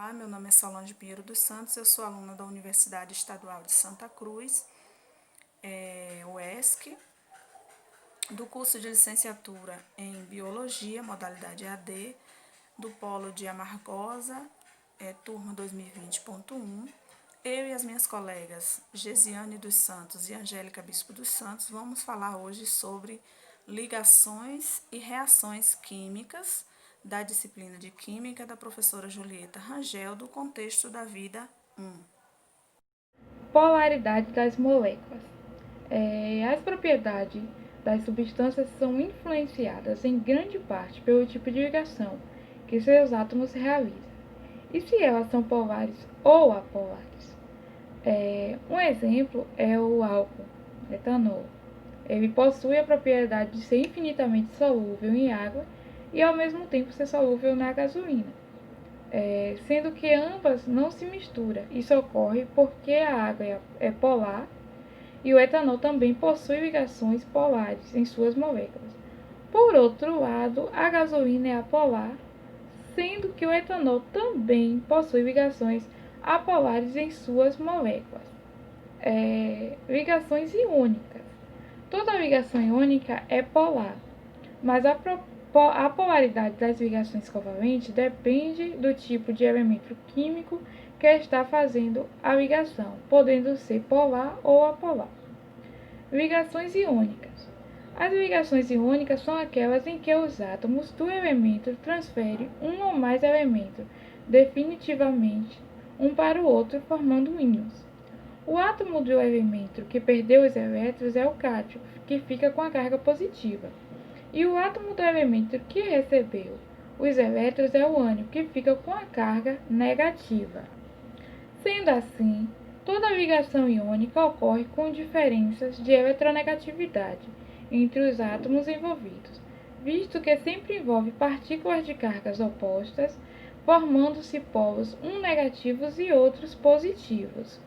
Olá, meu nome é Solange Pinheiro dos Santos, eu sou aluna da Universidade Estadual de Santa Cruz, UESC, do curso de licenciatura em Biologia, modalidade EAD, do Polo de Amargosa, turma 2020.1. Eu e as minhas colegas Gesiane dos Santos e Angélica Bispo dos Santos vamos falar hoje sobre ligações e reações químicas da disciplina de Química da professora Julieta Rangel, do contexto da vida 1. Polaridade das moléculas. As propriedades das substâncias são influenciadas em grande parte pelo tipo de ligação que seus átomos realizam e se elas são polares ou apolares. Um exemplo é o álcool, etanol. Ele possui a propriedade de ser infinitamente solúvel em água e ao mesmo tempo ser solúvel na gasolina, sendo que ambas não se misturam. Isso ocorre porque a água é polar e o etanol também possui ligações polares em suas moléculas. Por outro lado, a gasolina é apolar, sendo que o etanol também possui ligações apolares em suas moléculas. Ligações iônicas. Toda ligação iônica é polar, mas a polaridade das ligações covalentes depende do tipo de elemento químico que está fazendo a ligação, podendo ser polar ou apolar. Ligações iônicas. As ligações iônicas são aquelas em que os átomos do elemento transferem um ou mais elementos definitivamente um para o outro, formando íons. O átomo do elemento que perdeu os elétrons é o cátion, que fica com a carga positiva. E o átomo do elemento que recebeu os elétrons é o ânion, que fica com a carga negativa. Sendo assim, toda ligação iônica ocorre com diferenças de eletronegatividade entre os átomos envolvidos, visto que sempre envolve partículas de cargas opostas, formando-se polos uns negativos e outros positivos.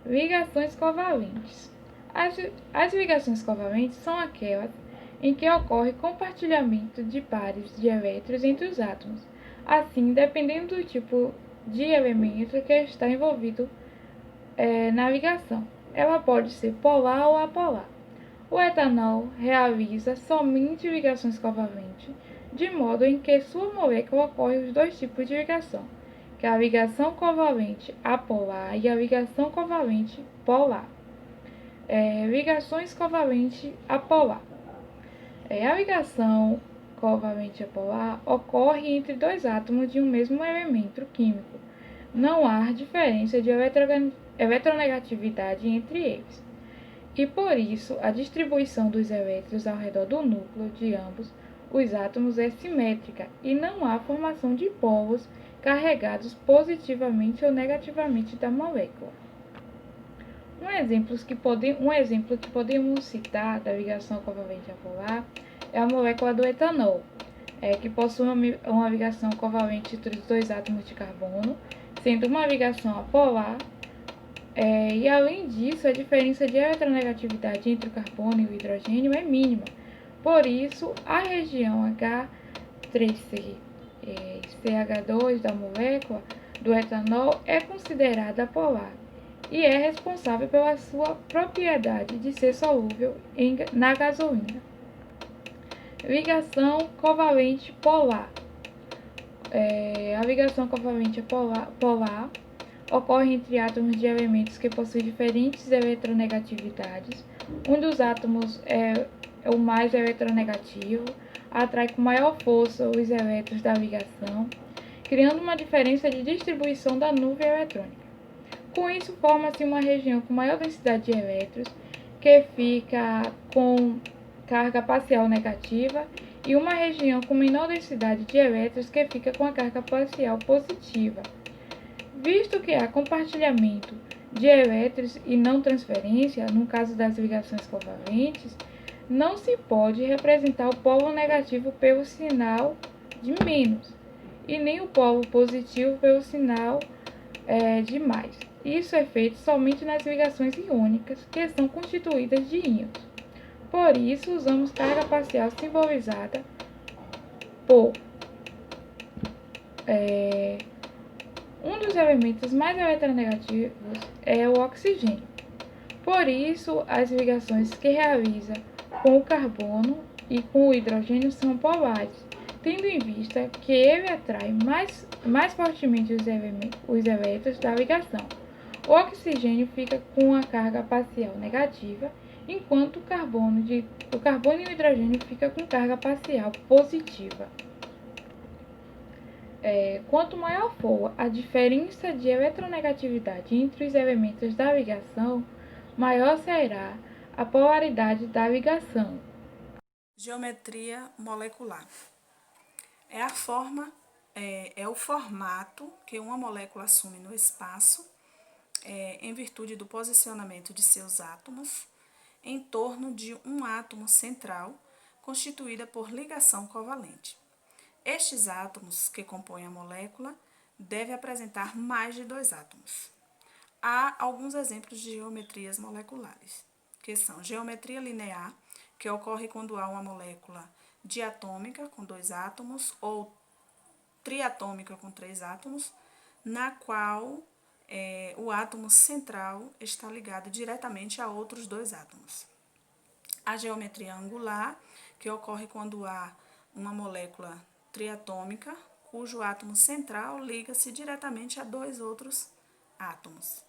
Ligações covalentes. As ligações covalentes são aquelas em que ocorre compartilhamento de pares de elétrons entre os átomos. Assim, dependendo do tipo de elemento que está envolvido na ligação, ela pode ser polar ou apolar. O etanol realiza somente ligações covalentes, de modo em que sua molécula ocorre os dois tipos de ligação, que é a ligação covalente apolar e a ligação covalente polar. Ligações covalente apolar. A ligação covalente apolar ocorre entre dois átomos de um mesmo elemento químico. Não há diferença de eletronegatividade entre eles. E por isso, a distribuição dos elétrons ao redor do núcleo de ambos os átomos é simétrica e não há formação de polos carregados positivamente ou negativamente da molécula. Um exemplo que podemos citar da ligação covalente apolar é a molécula do etanol, que possui uma ligação covalente entre os dois átomos de carbono, sendo uma ligação apolar. E além disso, a diferença de eletronegatividade entre o carbono e o hidrogênio é mínima. Por isso, a região H3C, CH2 da molécula do etanol é considerada polar e é responsável pela sua propriedade de ser solúvel na gasolina. Ligação covalente polar. A ligação covalente polar ocorre entre átomos de elementos que possuem diferentes eletronegatividades. Um dos átomos é o mais eletronegativo, atrai com maior força os elétrons da ligação, criando uma diferença de distribuição da nuvem eletrônica. Com isso, forma-se uma região com maior densidade de elétrons, que fica com carga parcial negativa, e uma região com menor densidade de elétrons, que fica com a carga parcial positiva. Visto que há compartilhamento de elétrons e não transferência, no caso das ligações covalentes, não se pode representar o polo negativo pelo sinal de menos, e nem o polo positivo pelo sinal de mais. Isso é feito somente nas ligações iônicas, que são constituídas de íons. Por isso, usamos carga parcial simbolizada por Um dos elementos mais eletronegativos é o oxigênio. Por isso, as ligações que realiza com o carbono e com o hidrogênio são polares, tendo em vista que ele atrai mais fortemente os elétrons da ligação. O oxigênio fica com a carga parcial negativa, enquanto o carbono e o hidrogênio fica com carga parcial positiva. Quanto maior for a diferença de eletronegatividade entre os elementos da ligação, maior será a polaridade da ligação. Geometria molecular. É o formato que uma molécula assume no espaço, em virtude do posicionamento de seus átomos, em torno de um átomo central, constituída por ligação covalente. Estes átomos que compõem a molécula devem apresentar mais de 2 átomos. Há alguns exemplos de geometrias moleculares, que são geometria linear, que ocorre quando há uma molécula diatômica com 2 átomos ou triatômica com 3 átomos, na qual o átomo central está ligado diretamente a outros 2 átomos. A geometria angular, que ocorre quando há uma molécula triatômica, cujo átomo central liga-se diretamente a 2 outros átomos.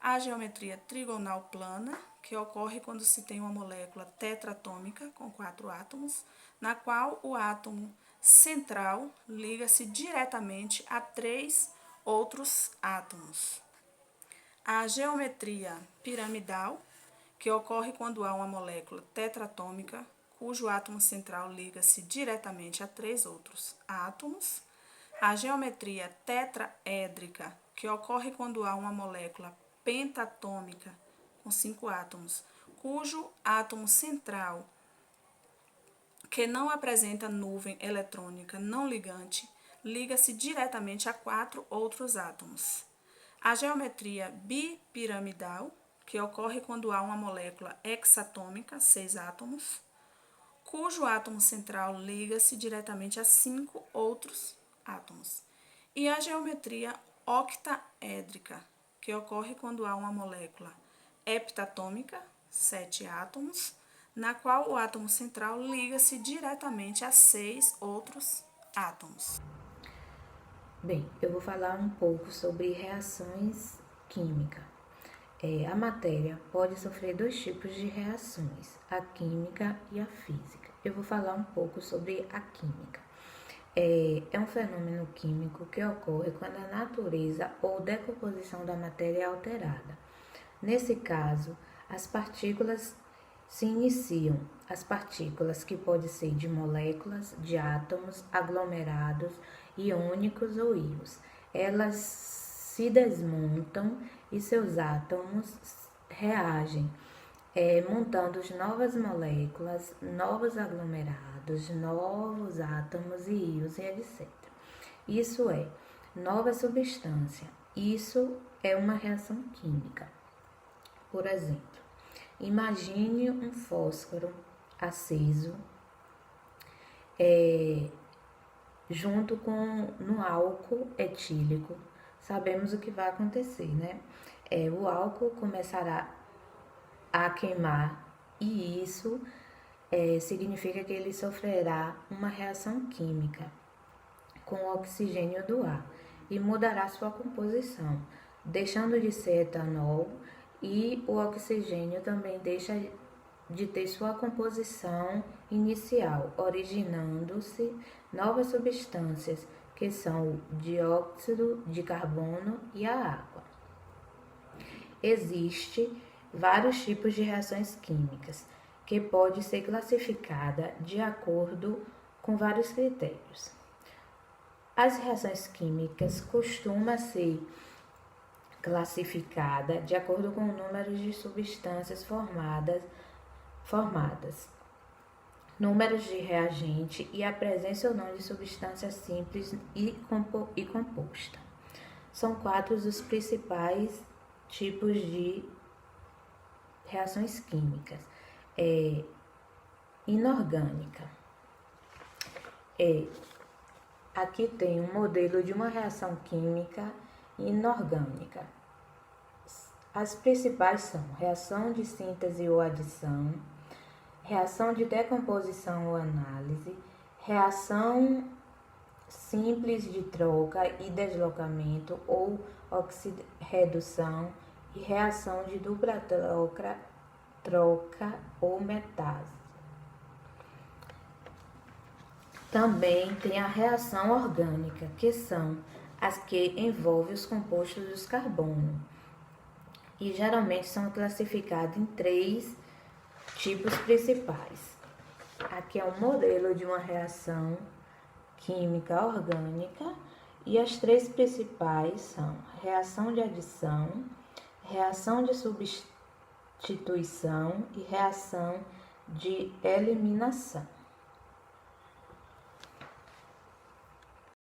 A geometria trigonal plana, que ocorre quando se tem uma molécula tetratômica com 4 átomos, na qual o átomo central liga-se diretamente a 3 outros átomos. A geometria piramidal, que ocorre quando há uma molécula tetratômica, cujo átomo central liga-se diretamente a 3 outros átomos. A geometria tetraédrica, que ocorre quando há uma molécula pentatômica com 5 átomos, cujo átomo central, que não apresenta nuvem eletrônica não ligante, liga-se diretamente a 4 outros átomos. A geometria bipiramidal, que ocorre quando há uma molécula hexatômica, 6 átomos, cujo átomo central liga-se diretamente a 5 outros átomos. E a geometria octaédrica, que ocorre quando há uma molécula heptatômica, 7 átomos, na qual o átomo central liga-se diretamente a 6 outros átomos. Bem, eu vou falar um pouco sobre reações químicas. A matéria pode sofrer 2 tipos de reações, a química e a física. Eu vou falar um pouco sobre a química. É um fenômeno químico que ocorre quando a natureza ou decomposição da matéria é alterada. Nesse caso, as partículas se iniciam. As partículas, que podem ser de moléculas, de átomos, aglomerados, iônicos ou íons, elas se desmontam e seus átomos reagem, montando novas moléculas, novos aglomerados, novos átomos e íons, e etc. Isso é nova substância. Isso é uma reação química. Por exemplo, imagine um fósforo aceso junto com no álcool etílico. Sabemos o que vai acontecer, né? O álcool começará a queimar e isso significa que ele sofrerá uma reação química com o oxigênio do ar e mudará sua composição, deixando de ser etanol, e o oxigênio também deixa de ter sua composição inicial, originando-se novas substâncias, que são o dióxido de carbono e a água. Existem vários tipos de reações químicas, que pode ser classificada de acordo com vários critérios. As reações químicas costumam ser classificada de acordo com o número de substâncias formadas, números de reagente e a presença ou não de substância simples e composta. São 4 os principais tipos de reações químicas. Inorgânica. Aqui tem um modelo de uma reação química inorgânica. As principais são reação de síntese ou adição, reação de decomposição ou análise, reação simples de troca e deslocamento ou redução e reação de dupla troca ou metase. Também tem a reação orgânica, que são as que envolvem os compostos dos carbono e geralmente são classificadas em 3 tipos principais. Aqui é um modelo de uma reação química orgânica e as 3 principais são reação de adição, reação de substituição e reação de eliminação.